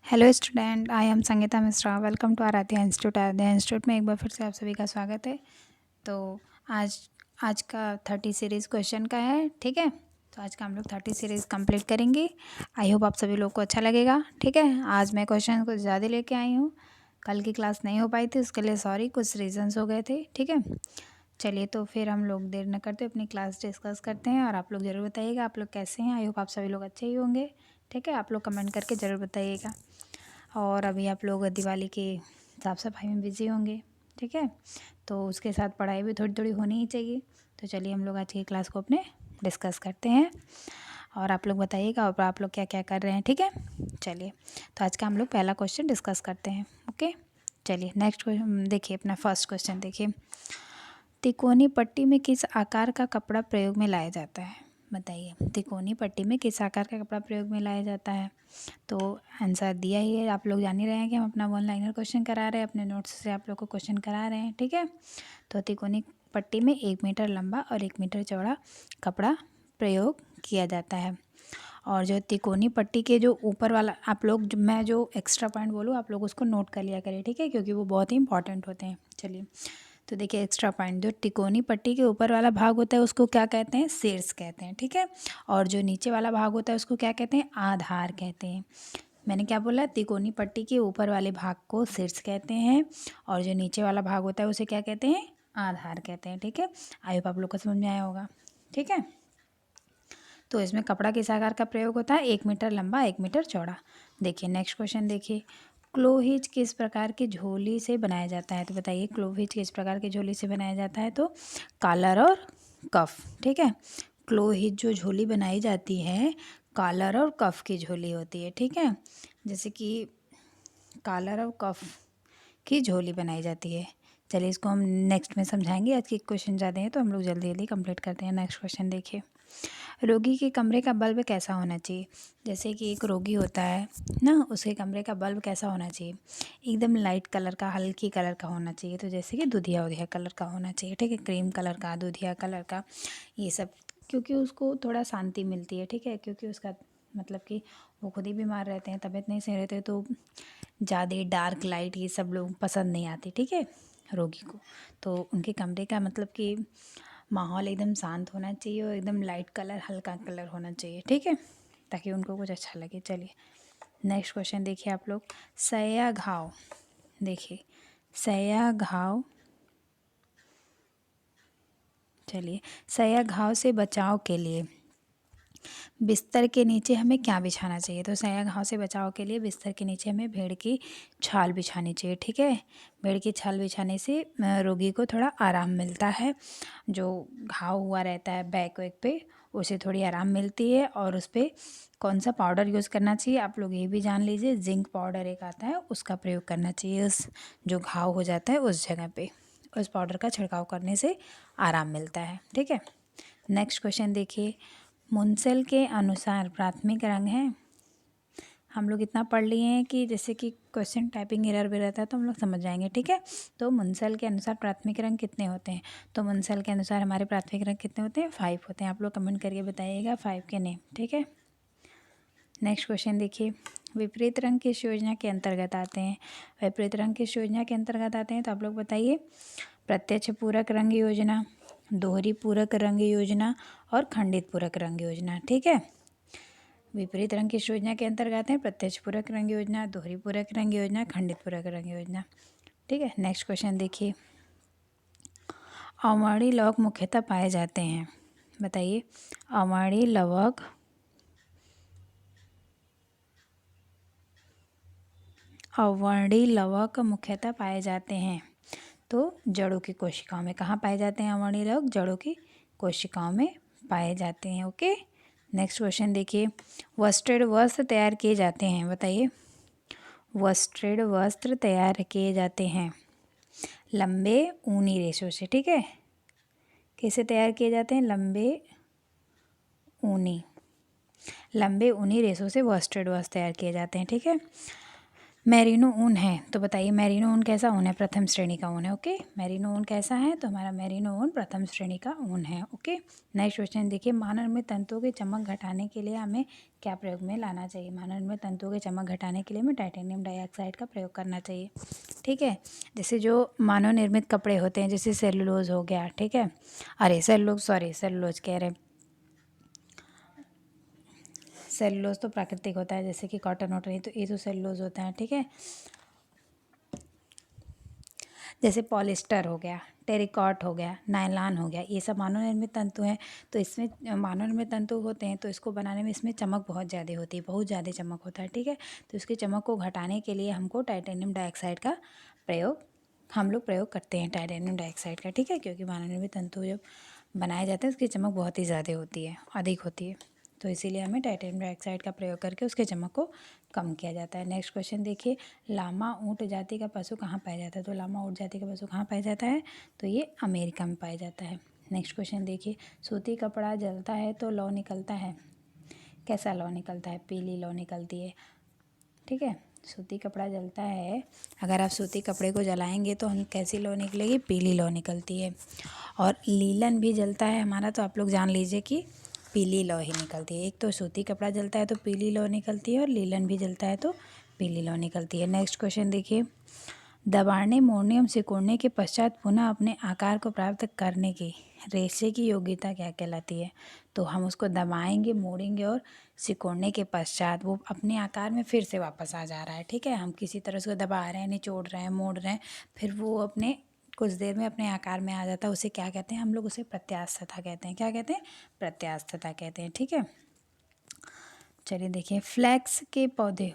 Hello student, I am Sangeeta Mishra. Welcome to Aaradhya institute. Aaradhya institute में एक बार फिर से आप सभी का स्वागत है। तो आज आज का 30 सीरीज़ क्वेश्चन का है, ठीक है। तो आज का हम लोग 30 सीरीज़ कंप्लीट करेंगे। आई होप आप सभी लोग को अच्छा लगेगा, ठीक है। आज मैं क्वेश्चन कुछ ज़्यादा लेके आई हूँ। कल की क्लास नहीं हो पाई थी, उसके लिए सॉरी, कुछ रीजंस हो गए थे, ठीक है। चलिए, तो फिर हम लोग देर न करते अपनी क्लास डिस्कस करते हैं। और आप लोग ज़रूर बताइएगा आप लोग कैसे हैं। आई होप आप सभी लोग अच्छे ही होंगे, ठीक है। आप लोग कमेंट करके ज़रूर बताइएगा। और अभी आप लोग दिवाली की साफ़ सफाई में बिज़ी होंगे, ठीक है। तो उसके साथ पढ़ाई भी थोड़ी थोड़ी होनी ही चाहिए। तो चलिए हम लोग आज की क्लास को अपने डिस्कस करते हैं। और आप लोग बताइएगा और आप लोग क्या क्या कर रहे हैं, ठीक है। चलिए, तो आज का हम लोग पहला क्वेश्चन डिस्कस करते हैं, ओके। चलिए नेक्स्ट क्वेश्चन देखिए, अपना फर्स्ट क्वेश्चन देखिए। तिकोनी पट्टी में किस आकार का कपड़ा प्रयोग में लाया जाता है? बताइए, तिकोनी पट्टी में किस आकार का कपड़ा प्रयोग में लाया जाता है? तो आंसर दिया ही है, आप लोग जान ही रहे हैं कि हम अपना वन लाइनर क्वेश्चन करा रहे हैं, अपने नोट्स से आप लोग को क्वेश्चन करा रहे हैं, ठीक है। तो तिकोनी पट्टी में 1 मीटर लंबा और 1 मीटर चौड़ा कपड़ा प्रयोग किया जाता है। और जो तिकोनी पट्टी के जो ऊपर वाला, आप लोग मैं जो एक्स्ट्रा पॉइंट बोलूँ आप लोग उसको नोट कर लिया करिए, ठीक है, क्योंकि वो बहुत ही इंपॉर्टेंट होते हैं। चलिए, तो देखिए एक्स्ट्रा पॉइंट, जो तिकोनी पट्टी के ऊपर वाला भाग होता है उसको क्या कहते हैं? शीर्ष कहते हैं, ठीक है। और जो नीचे वाला भाग होता है उसको क्या कहते हैं? आधार कहते हैं। मैंने क्या बोला? तिकोनी पट्टी के ऊपर वाले भाग को शीर्ष कहते हैं और जो नीचे वाला भाग होता है उसे क्या कहते हैं? आधार कहते हैं, ठीक है। आई होप आप लोग को समझ में आया होगा, ठीक है। तो इसमें कपड़ा किस आकार का प्रयोग होता है? 1 मीटर लंबा, 1 मीटर चौड़ा। देखिए नेक्स्ट क्वेश्चन देखिए, क्लोहिज किस प्रकार की झोली से बनाया जाता है? तो बताइए, क्लोहिज किस प्रकार की झोली से बनाया जाता है? तो कॉलर और कफ, ठीक है। क्लोहिज जो झोली बनाई जाती है, कॉलर और कफ की झोली होती है, ठीक है। जैसे कि कॉलर और कफ की झोली बनाई जाती है। चलिए, इसको हम नेक्स्ट में समझाएंगे। आज के क्वेश्चन ज़्यादा हैं तो हम लोग जल्दी जल्दी कंप्लीट करते हैं। नेक्स्ट क्वेश्चन देखिए, रोगी के कमरे का बल्ब कैसा होना चाहिए? जैसे कि एक रोगी होता है ना, उसके कमरे का बल्ब कैसा होना चाहिए? एकदम लाइट कलर का, हल्की कलर का होना चाहिए। तो जैसे कि दूधिया उधिया कलर का होना चाहिए, ठीक है। क्रीम कलर का, दूधिया कलर का, ये सब, क्योंकि उसको थोड़ा शांति मिलती है, ठीक है। क्योंकि उसका मतलब कि वो खुद ही बीमार रहते हैं, तबीयत नहीं सही रहते, तो ज़्यादा डार्क लाइट ये सब लोग पसंद नहीं आती, ठीक है, रोगी को। तो उनके कमरे का मतलब कि माहौल एकदम शांत होना चाहिए और एकदम लाइट कलर, हल्का कलर होना चाहिए, ठीक है, ताकि उनको कुछ अच्छा लगे। चलिए नेक्स्ट क्वेश्चन देखिए आप लोग, सया घाव। देखिए सया घाव, चलिए, सया घाव से बचाव के लिए बिस्तर के नीचे हमें क्या बिछाना चाहिए? तो सया घाव से बचाव के लिए बिस्तर के नीचे हमें भेड़ की छाल बिछानी चाहिए, ठीक है। भेड़ की छाल बिछाने से रोगी को थोड़ा आराम मिलता है। जो घाव हुआ रहता है बैक वैक पे, उसे थोड़ी आराम मिलती है। और उस पर कौन सा पाउडर यूज़ करना चाहिए आप लोग ये भी जान लीजिए, जिंक पाउडर एक आता है, उसका प्रयोग करना चाहिए उस जो घाव हो जाता है उस जगह पे। उस पाउडर का छिड़काव करने से आराम मिलता है, ठीक है। नेक्स्ट क्वेश्चन देखिए, मुंसेल के अनुसार प्राथमिक रंग है। हम लोग इतना पढ़ लिए हैं कि जैसे कि क्वेश्चन टाइपिंग एरर भी रहता है तो हम लोग समझ जाएंगे, ठीक है। तो मुंसेल के अनुसार प्राथमिक रंग कितने होते हैं? तो मुंसेल के अनुसार हमारे प्राथमिक रंग कितने होते हैं? 5 होते हैं। आप लोग कमेंट करके बताइएगा 5 के नेम, ठीक है। नेक्स्ट क्वेश्चन देखिए, विपरीत रंग किस योजना के अंतर्गत आते हैं? विपरीत रंग किस योजना के अंतर्गत आते हैं? तो आप लोग बताइए, प्रत्यक्ष पूरक रंग योजना, दोहरी पूरक रंग योजना और खंडित पूरक रंग योजना, ठीक है। विपरीत रंग किस योजना के अंतर्गत है? प्रत्यक्ष पूरक रंग योजना, दोहरी पूरक रंग योजना, खंडित पूरक रंग योजना, ठीक है। नेक्स्ट क्वेश्चन देखिए, अवर्णी लवक मुख्यतः पाए जाते हैं। बताइए, अवर्णी लवक अवर्णी लवक मुख्यतः पाए जाते हैं तो जड़ों की कोशिकाओं में। कहाँ पाए जाते हैं अवर्णी लवक? जड़ों की कोशिकाओं में पाए जाते हैं, ओके। नेक्स्ट क्वेश्चन देखिए, वस्ट्रेड वस्त्र तैयार किए जाते हैं। बताइए, वस्ट्रेड वस्त्र तैयार किए जाते हैं लंबे ऊनी रेशों से, ठीक है। कैसे तैयार किए जाते हैं? लंबे ऊनी रेशों से वस्ट्रेड वस्त्र तैयार किए जाते हैं, ठीक है। मेरिनो ऊन है, तो बताइए मेरिनो ऊन कैसा ऊन है? प्रथम श्रेणी का ऊन है। ओके, मेरिनो ऊन कैसा है? तो हमारा मेरिनो ऊन प्रथम श्रेणी का ऊन है। ओके, नेक्स्ट क्वेश्चन देखिए, मानव निर्मित तंतुओं की चमक घटाने के लिए हमें क्या प्रयोग में लाना चाहिए? मानव निर्मित तंतुओं की चमक घटाने के लिए हमें टाइटेनियम डाइऑक्साइड का प्रयोग करना चाहिए। ठीक है, जैसे जो मानव निर्मित कपड़े होते हैं, जैसे सेलुलोज हो गया, ठीक है, अरे सेलुलोज कह रहे, सेलुलोज तो प्राकृतिक होता है, जैसे कि कॉटन वॉटन, ये तो सेलुलोज होता है। ठीक है, जैसे पॉलिस्टर हो गया, टेरिकॉट हो गया, नायलॉन हो गया, ये सब मानव निर्मित तंतु हैं। तो इसमें मानव निर्मित तंतु होते हैं, तो इसको बनाने में इसमें चमक बहुत ज़्यादा होती है, बहुत ज़्यादा चमक होता है। ठीक है, तो इसकी चमक को घटाने के लिए हमको टाइटेनियम डाइऑक्साइड का प्रयोग हम लोग प्रयोग करते हैं, टाइटेनियम डाइऑक्साइड का। ठीक है, क्योंकि मानव निर्मित तंतु जब बनाए जाते हैं उसकी चमक बहुत ही ज़्यादा होती है, अधिक होती है, तो इसीलिए हमें टाइटेनियम डाइऑक्साइड का प्रयोग करके उसके चमक को कम किया जाता है। नेक्स्ट क्वेश्चन देखिए, लामा ऊँट जाति का पशु कहाँ पाया जाता है? तो लामा ऊँट जाति का पशु कहाँ पाया जाता है? तो ये अमेरिका में पाया जाता है। नेक्स्ट क्वेश्चन देखिए, सूती कपड़ा जलता है तो लौ निकलता है, कैसा लौ निकलता है? पीली लौ निकलती है। ठीक है, सूती कपड़ा जलता है, अगर आप सूती कपड़े को जलाएंगे तो हम कैसी लौ निकलेगी? पीली लौ निकलती है। और लीलन भी जलता है हमारा, तो आप लोग जान लीजिए कि पीली लौ ही निकलती है। एक तो सूती कपड़ा जलता है तो पीली लौ निकलती है, और लीलन भी जलता है तो पीली लौ निकलती है। नेक्स्ट क्वेश्चन देखिए, दबाने, मोड़ने एवं सिकुड़ने के पश्चात पुनः अपने आकार को प्राप्त करने की रेशे की योग्यता क्या कहलाती है? तो हम उसको दबाएंगे, मोड़ेंगे और सिकुड़ने के पश्चात वो अपने आकार में फिर से वापस आ जा रहा है। ठीक है, हम किसी तरह उसको दबा रहे हैं, निचोड़ रहे हैं, मोड़ रहे हैं, फिर वो अपने कुछ देर में अपने आकार में आ जाता है, उसे क्या कहते हैं? हम लोग उसे प्रत्यास्थता कहते हैं। क्या कहते हैं? प्रत्यास्थता कहते हैं। ठीक है, चलिए देखिए, फ्लैक्स के पौधे,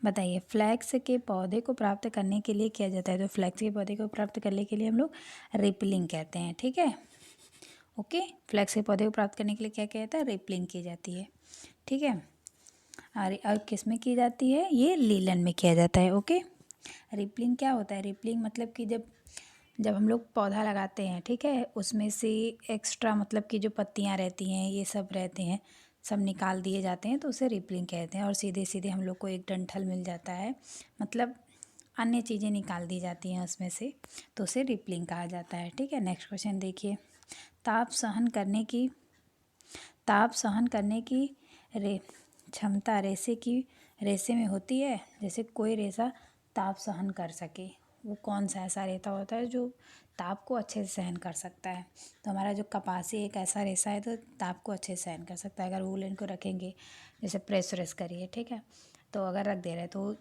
बताइए फ्लैक्स के पौधे को प्राप्त करने के लिए किया जाता है? तो फ्लैक्स के पौधे को प्राप्त करने के लिए हम लोग रिपलिंग कहते हैं। ठीक है, ओके, फ्लैक्स के पौधे को प्राप्त करने के लिए क्या किया जाता है? रिपलिंग की जाती है। ठीक है, और किस में की जाती है? ये लीलन में किया जाता है। ओके, रिपलिंग क्या होता है? रिपलिंग मतलब कि जब जब हम लोग पौधा लगाते हैं, ठीक है, उसमें से एक्स्ट्रा मतलब कि जो पत्तियां रहती हैं, ये सब रहते हैं, सब निकाल दिए जाते हैं, तो उसे रिपलिंग कहते हैं। और सीधे सीधे हम लोग को एक डंठल मिल जाता है, मतलब अन्य चीज़ें निकाल दी जाती हैं उसमें से, तो उसे रिपलिंग कहा जाता है। ठीक है, नेक्स्ट क्वेश्चन देखिए, ताप सहन करने की ताप सहन करने की रे क्षमता रेशे में होती है? जैसे कोई रेशा ताप सहन कर सके, वो कौन सा ऐसा रेशा होता है जो ताप को अच्छे से सहन कर सकता है? तो हमारा जो कपासी एक ऐसा रेशा है तो ताप को अच्छे से सहन कर सकता है। अगर वूलन को रखेंगे, जैसे प्रेस व्रेस करिए, ठीक है, तो अगर रख दे रहे हैं तो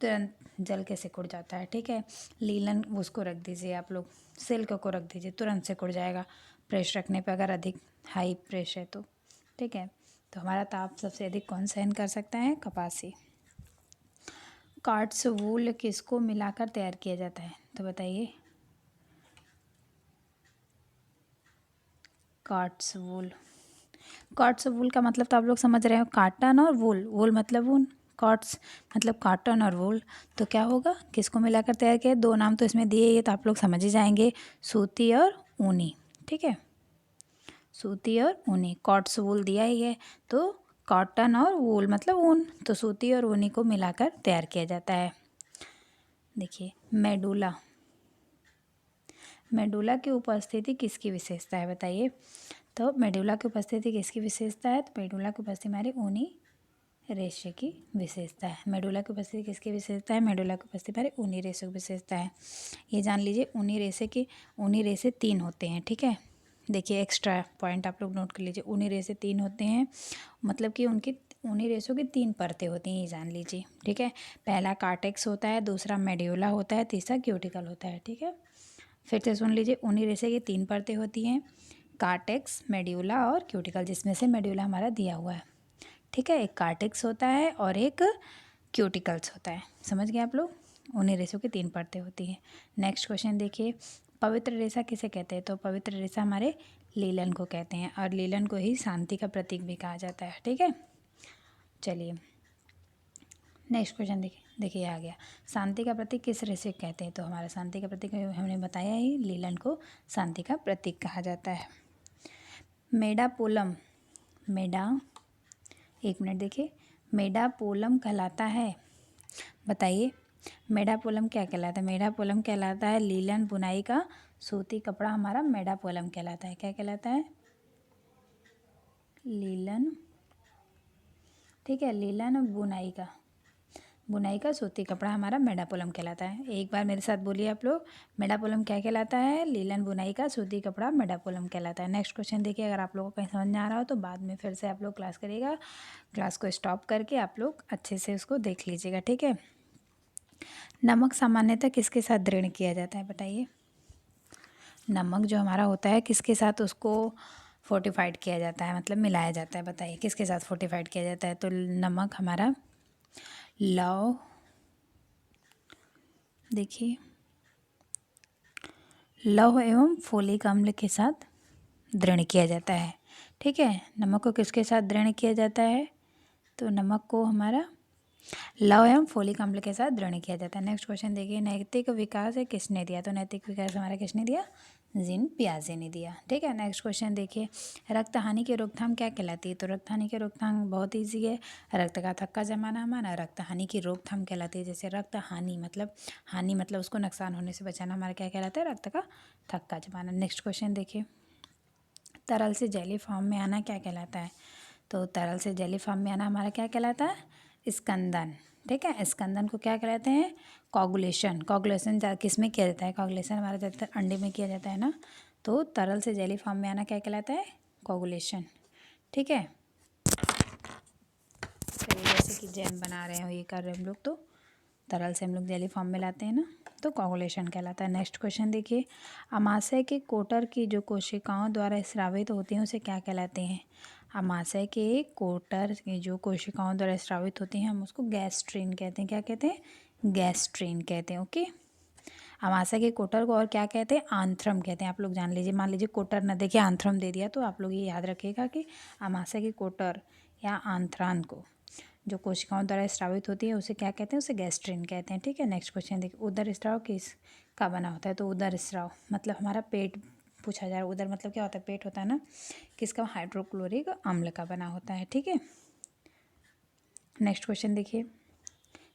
तुरंत जल के सिकुड़ जाता है। ठीक है, लीलन उसको रख दीजिए, आप लोग सिल्क को रख दीजिए, तुरंत सिकुड़ जाएगा प्रेस रखने पे, अगर अधिक हाई प्रेस है तो। ठीक है, तो हमारा ताप सबसे अधिक कौन सहन कर सकता है? कपासी। कार्ड्स वूल किसको मिलाकर तैयार किया जाता है? तो बताइए, कार्ड्स वूल, कार्ड्स वूल का मतलब तो आप लोग समझ रहे हो, काटन और वूल, वूल मतलब ऊन, कॉट्स मतलब कॉटन और वूल, तो क्या होगा? किसको मिलाकर तैयार किया? दो नाम तो इसमें दिए, ये तो आप लोग समझ ही जाएंगे, सूती और ऊनी। ठीक है, सूती और ऊनी, कॉट्स वूल दिया ही है, तो कॉटन और वूल मतलब ऊन, तो सूती और ऊनी को मिलाकर तैयार किया जाता है। देखिए, मेडुला, मेडुला की उपस्थिति किसकी विशेषता है? बताइए, तो मेडुला की उपस्थिति किसकी विशेषता है? तो मेडुला की उपस्थिति हमारी ऊनी रेशे की विशेषता है। मेडुला की उपस्थिति किसकी विशेषता है? मेडुला की उपस्थिति हमारे ऊनी रेशे की विशेषता है। ये जान लीजिए, ऊनी रेशे 3 होते हैं। ठीक है, देखिए एक्स्ट्रा पॉइंट आप लोग नोट कर लीजिए, ऊनी रेशे 3 होते हैं, मतलब कि उनकी ऊनी रेशों की 3 परतें होती हैं, ये जान लीजिए। ठीक है, पहला कार्टेक्स होता है, दूसरा मेड्यूला होता है, तीसरा क्यूटिकल होता है। ठीक है, फिर से सुन लीजिए, ऊनी रेशे की 3 परतें होती हैं, कार्टेक्स, मेड्यूला और क्यूटिकल, जिसमें से मेड्यूला हमारा दिया हुआ है। ठीक है, एक कार्टेक्स होता है और एक क्यूटिकल्स होता है। समझ गए आप लोग? ऊनी रेशों की 3 परतें होती हैं। नेक्स्ट क्वेश्चन देखिए, पवित्र रेशा किसे कहते हैं? तो पवित्र रेशा हमारे लीलन को कहते हैं, और लीलन को ही शांति का प्रतीक भी कहा जाता है। ठीक है, चलिए नेक्स्ट क्वेश्चन देखिए आ गया, शांति का प्रतीक किस रेशे को कहते हैं? तो हमारा शांति का प्रतीक हमने बताया ही, लीलन को शांति का प्रतीक कहा जाता है। मेडापोलम, मेडा, एक मिनट देखिए, मेडापोलम कहलाता है बताइए, मेडापोलम क्या कहलाता है? मेडापोलम कहलाता है लीलन बुनाई का सूती कपड़ा, हमारा मेडापोलम कहलाता है। क्या कहलाता है? लीलन, ठीक है, लीलन बुनाई का सूती कपड़ा हमारा मेडापोलम कहलाता है। एक बार मेरे साथ बोलिए आप लोग, मेडापोलम क्या कहलाता है? लीलन बुनाई का सूती कपड़ा मेडापोलम कहलाता है। नेक्स्ट क्वेश्चन देखिए, अगर आप लोगों को कहीं समझ में आ रहा हो तो बाद में फिर से आप लोग क्लास करिएगा, क्लास को स्टॉप करके आप लोग अच्छे से उसको देख लीजिएगा, ठीक है। नमक सामान्यतः किसके साथ दृढ़ किया जाता है? बताइए, नमक जो हमारा होता है किसके साथ उसको फोर्टिफाइड किया जाता है, मतलब मिलाया जाता है? बताइए किसके साथ फोर्टिफाइड किया जाता है? तो नमक हमारा लौह, देखिए लौह एवं फोलिक अम्ल के साथ दृढ़ किया जाता है, ठीक है। नमक को किसके साथ दृढ़ किया जाता है? तो नमक को हमारा लौह एवं फोलिक अम्ल के साथ दृढ़ किया जाता है। नेक्स्ट क्वेश्चन देखिए, नैतिक विकास है किसने दिया? तो नैतिक विकास हमारा किसने दिया? जीन पियाजे ने दिया, ठीक है। नेक्स्ट क्वेश्चन देखिए, रक्त हानि की रोकथाम क्या कहलाती है? तो रक्त हानि की रोकथाम बहुत ईजी है, रक्त का थक्का जमाना हमारा रक्त हानि की रोकथाम कहलाती है। जैसे रक्त हानि मतलब उसको नुकसान होने से बचाना, हमारा क्या कहलाता है? रक्त का थक्का जमाना। नेक्स्ट क्वेश्चन देखिए, तरल से जेली फॉर्म में आना क्या कहलाता है? तो तरल से जेली फॉर्म में आना हमारा क्या कहलाता है? स्कंदन, ठीक है। स्कंदन को क्या कहलाते हैं? कोगुलेशन। कोगुलेशन किस में किया जाता है? कोगुलेशन हमारा ज़्यादातर अंडे में किया जाता है ना, तो तरल से जेली फॉर्म में आना क्या कहलाता है? कोगुलेशन, ठीक है। चलिए, जैसे कि जैम बना रहे हो, ये कर रहे हैं हम लोग, तो तरल से हम लोग जेली फॉर्म में लाते हैं ना, तो कोगुलेशन कहलाता है। नेक्स्ट क्वेश्चन देखिए, अमाशय के कोटर की जो कोशिकाओं द्वारा स्रावित होती हैं उसे क्या कहलाते हैं? अमाशय के कोटर की जो कोशिकाओं द्वारा स्रावित होती हैं हम उसको गैस्ट्रीन कहते हैं। क्या कहते हैं? गैस्ट्रीन कहते हैं, ओके। अमाशय के कोटर को और क्या कहते हैं? आंथ्रम कहते हैं। आप लोग जान लीजिए, मान लीजिए कोटर न देखिए आंथ्रम दे दिया, तो आप लोग ये याद रखिएगा कि अमाशय के कोटर या आंथ्रान को जो कोशिकाओं द्वारा स्रावित होती है उसे क्या कहते हैं? उसे गैस्ट्रीन कहते हैं, ठीक है। नेक्स्ट क्वेश्चन देखिए, उदर स्राव किस का बना होता है? तो उदर स्राव मतलब हमारा पेट पूछा जा रहा है। उदर मतलब क्या होता है? पेट होता है ना, किसका? हाइड्रोक्लोरिक अम्ल का बना होता है, ठीक है। नेक्स्ट क्वेश्चन देखिए,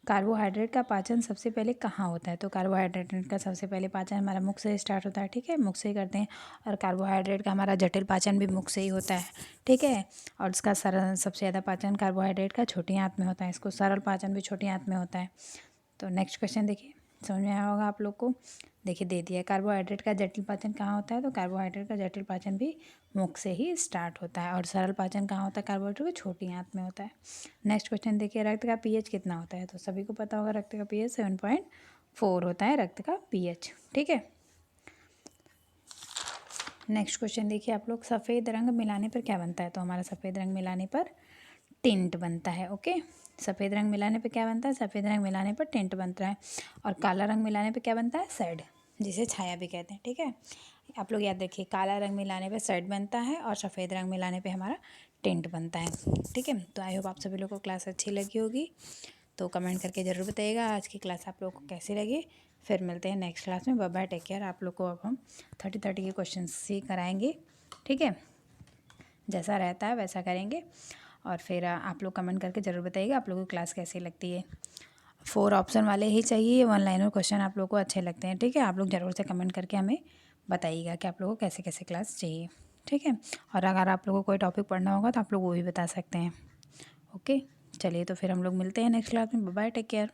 कार्बोहाइड्रेट का पाचन सबसे पहले कहाँ होता है? तो कार्बोहाइड्रेट का सबसे पहले पाचन हमारा मुख से स्टार्ट होता है, ठीक है, मुख से ही करते हैं। और कार्बोहाइड्रेट का हमारा जटिल पाचन भी मुख से ही होता है, ठीक है। और इसका सरल सबसे ज़्यादा पाचन कार्बोहाइड्रेट का छोटी आंत में होता है, इसको सरल पाचन भी छोटी आंत में होता है। तो नेक्स्ट क्वेश्चन देखिए, समझ में आया होगा आप लोग को। देखिए दे दिया, कार्बोहाइड्रेट का जटिल पाचन कहाँ होता है? तो कार्बोहाइड्रेट का जटिल पाचन भी मुख से ही स्टार्ट होता है। और सरल पाचन कहाँ होता है? कार्बोहाइड्रेट की छोटी आंत में होता है। नेक्स्ट क्वेश्चन देखिए, रक्त का पीएच कितना होता है? तो सभी को पता होगा रक्त का पीएच 7.4 होता है, रक्त का पीएच, ठीक है। नेक्स्ट क्वेश्चन देखिए आप लोग, सफ़ेद रंग मिलाने पर क्या बनता है? तो हमारा सफ़ेद रंग मिलाने पर टिंट बनता है, ओके। सफ़ेद रंग मिलाने पे क्या बनता है? सफ़ेद रंग मिलाने पर टिंट बनता है। और काला रंग मिलाने पे क्या बनता है? शेड, जिसे छाया भी कहते हैं, ठीक है। आप लोग याद रखिए, काला रंग मिलाने पे शेड बनता है और सफ़ेद रंग मिलाने पे हमारा टिंट बनता है, ठीक है। तो आई होप आप सभी लोगों को क्लास अच्छी लगी होगी, तो कमेंट करके ज़रूर बताइएगा आज की क्लास आप लोगों को कैसी लगी। फिर मिलते हैं नेक्स्ट क्लास में। Bye bye, take care. आप लोग को अब हम 30 के क्वेश्चन ही कराएंगे, ठीक है, जैसा रहता है वैसा करेंगे। और फिर आप लोग कमेंट करके ज़रूर बताइएगा आप लोगों को क्लास कैसी लगती है। 4 ऑप्शन वाले ही चाहिए, 1 लाइनर क्वेश्चन आप लोगों को अच्छे लगते हैं, ठीक है। आप लोग ज़रूर से कमेंट करके हमें बताइएगा कि आप लोगों को कैसे कैसे क्लास चाहिए, ठीक है। और अगर आप लोगों को कोई टॉपिक पढ़ना होगा तो आप लोग वो भी बता सकते हैं, ओके। चलिए, तो फिर हम लोग मिलते हैं नेक्स्ट क्लास में। Bye bye, take care.